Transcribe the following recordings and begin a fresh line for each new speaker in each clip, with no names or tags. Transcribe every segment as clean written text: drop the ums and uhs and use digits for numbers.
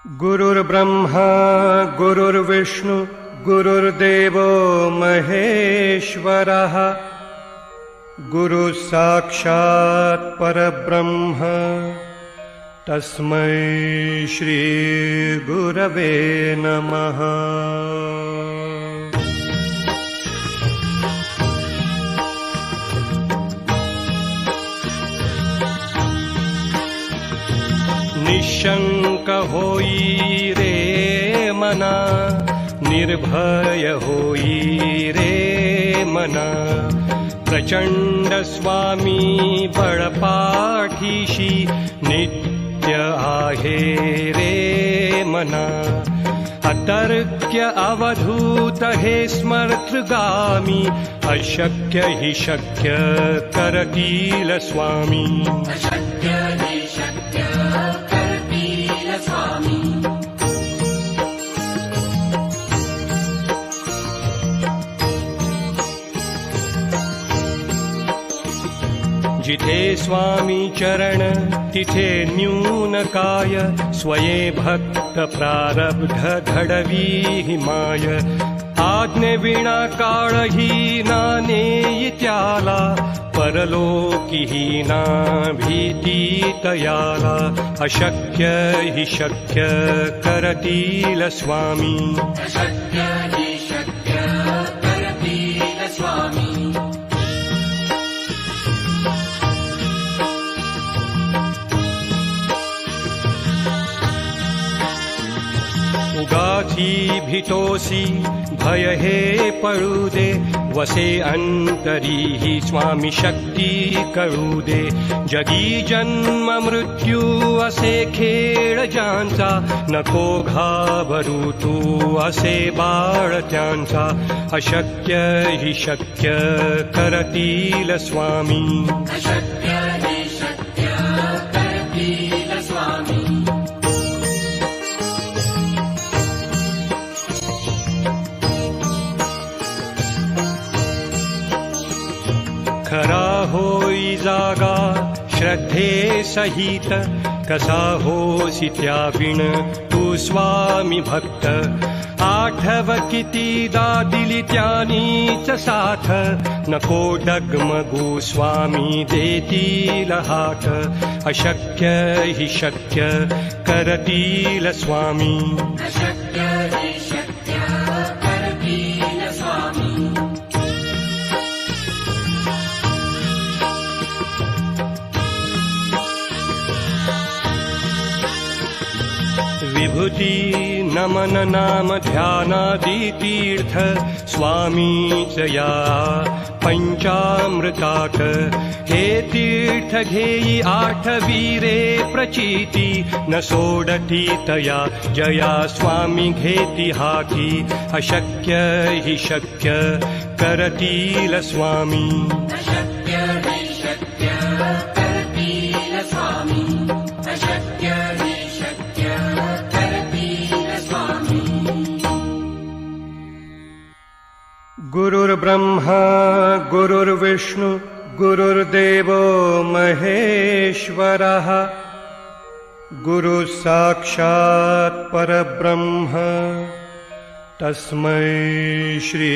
गुरुर्ब्रह्मा गुरुर्विष्णु गुरुर्देवो महेश्वरः गुरुः साक्षात् परब्रह्म तस्मै श्री गुरवे नमः। निशंक होई रे मना, निर्भय होई रे मना, प्रचंड स्वामी बळपाठीशी नित्य आहे रे मना। अतर्क्य अवधूत हे स्मर्तगामी, अशक्य हि शक्य करतील स्वामी।
अशक्य हि शक्य करतील स्वामी।
जिथे स्वामी चरण तिथे न्यून काय, स्वये भक्त प्रारब्ध घडवी माय। आज्ञे विना काळही ना नेई त्याला, परलोकी ना भीती तयाला। अशक्य हि शक्य करतील स्वामी।
अशक्य हि शक्य करतील स्वामी।
उगाची भीतोसी भय हे पळू दे, वसे अंतरी ही स्वामी शक्ती कळू दे। जगी जन्म मृत्यू असे खेळ ज्यांचा, नको घाबरू तू असे बाळ त्यांचा। अशक्य हि शक्य करतील स्वामी।
अशक्य हि शक्य करतील स्वामी।
खरा होई जागा श्रद्धे सहित, कसा होसी त्याविण तू स्वामी भक्त। आठव कितीदा दिली त्यानीच साथ, नको डगमगू स्वामी देतील हात। अशक्य हि शक्य करतील स्वामी।
अशक्य हि शक्य करतील स्वामी।
विभूती नमन नाम ध्यानादि तीर्थ, स्वामीच या पंचामृताक। हे तीर्थ घेई आठवी रे प्रचिती, न सोडती तया जया स्वामी घेती हाती। अशक्य हि शक्य करतील स्वामी।
अशक्य हि शक्य करतील स्वामी। अशक्य हि शक्य करतील स्वामी।
गुरुर्ब्रह्मा गुरुर्विष्णु गुरुर्देवो महेश्वरः गुरुः साक्षात् परब्रह्म तस्मै श्री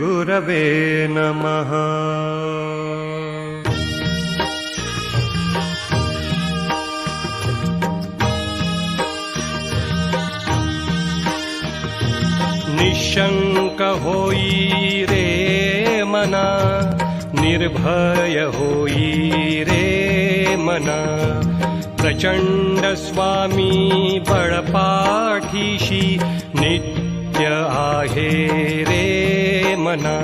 गुरवे नमः। निशंक होई रे मना, निर्भय होई रे मना, प्रचंड स्वामी बळपाठीशी नित्य आहे रे मना।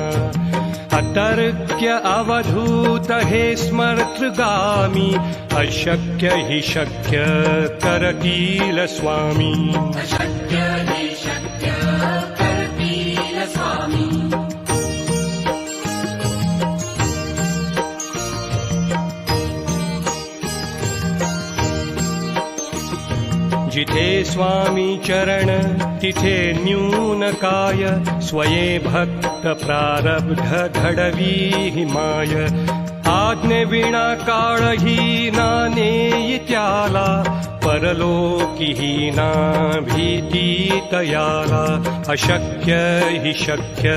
अतर्क्य अवधूत हे स्मर्तगामी, अशक्य हि शक्य करतील स्वामी।
अशक्य हि शक्य करतील स्वामी।
जिथे स्वामी चरण तिथे न्यून काय, स्वये भक्त प्रारब्ध घडवी माय। आज्ञे विना काळही ना नेई त्याला, परलोकी हीना भीती तयाला अशक्य हि शक्य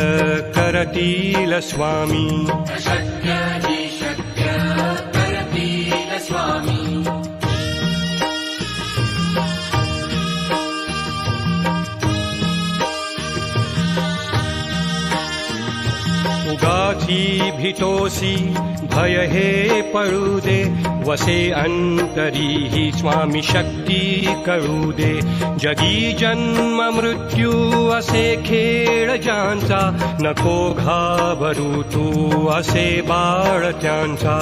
करतील स्वामी
अशक्य हि शक्य करतील स्वामी
उगाची भीतोसी भय हे पळू दे वसे अंतरी ही स्वामी शक्ती कळू दे जगी जन्म मृत्यू असे खेळ ज्यांचा नको घाबरू तू असे बाळ त्यांचा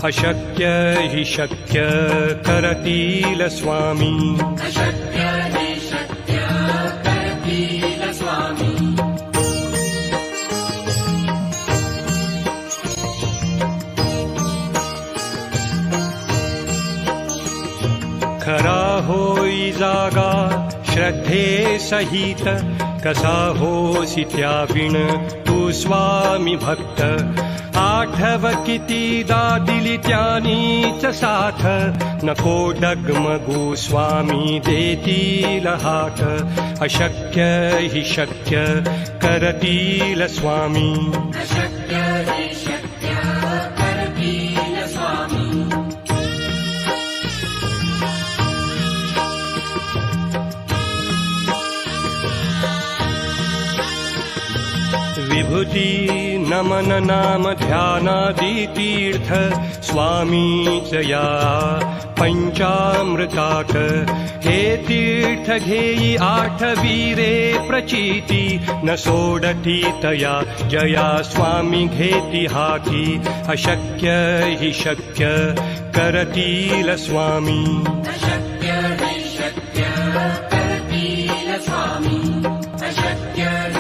अशक्य हि शक्य करतील स्वामी
अशक्य हि शक्य करतील स्वामी
खरा होई जागा श्रद्धे सहित कसा होसी त्याविण तू स्वामी भक्त आठव कितीदा दिली त्यानीच साथ नको डगमगू स्वामी देतील हात अशक्य हि शक्य करतील स्वामी
अशक्य हि शक्य करतील स्वामी
विभूती नमन नाम ध्यानादि तीर्थ स्वामीच या पंचामृताक हे तीर्थ घेई आठवीरे प्रचिती न सोडती तया जया स्वामी घेती हाती अशक्य हि शक्य करतील स्वामी
अशक्य हि शक्य करतील स्वामी अशक्य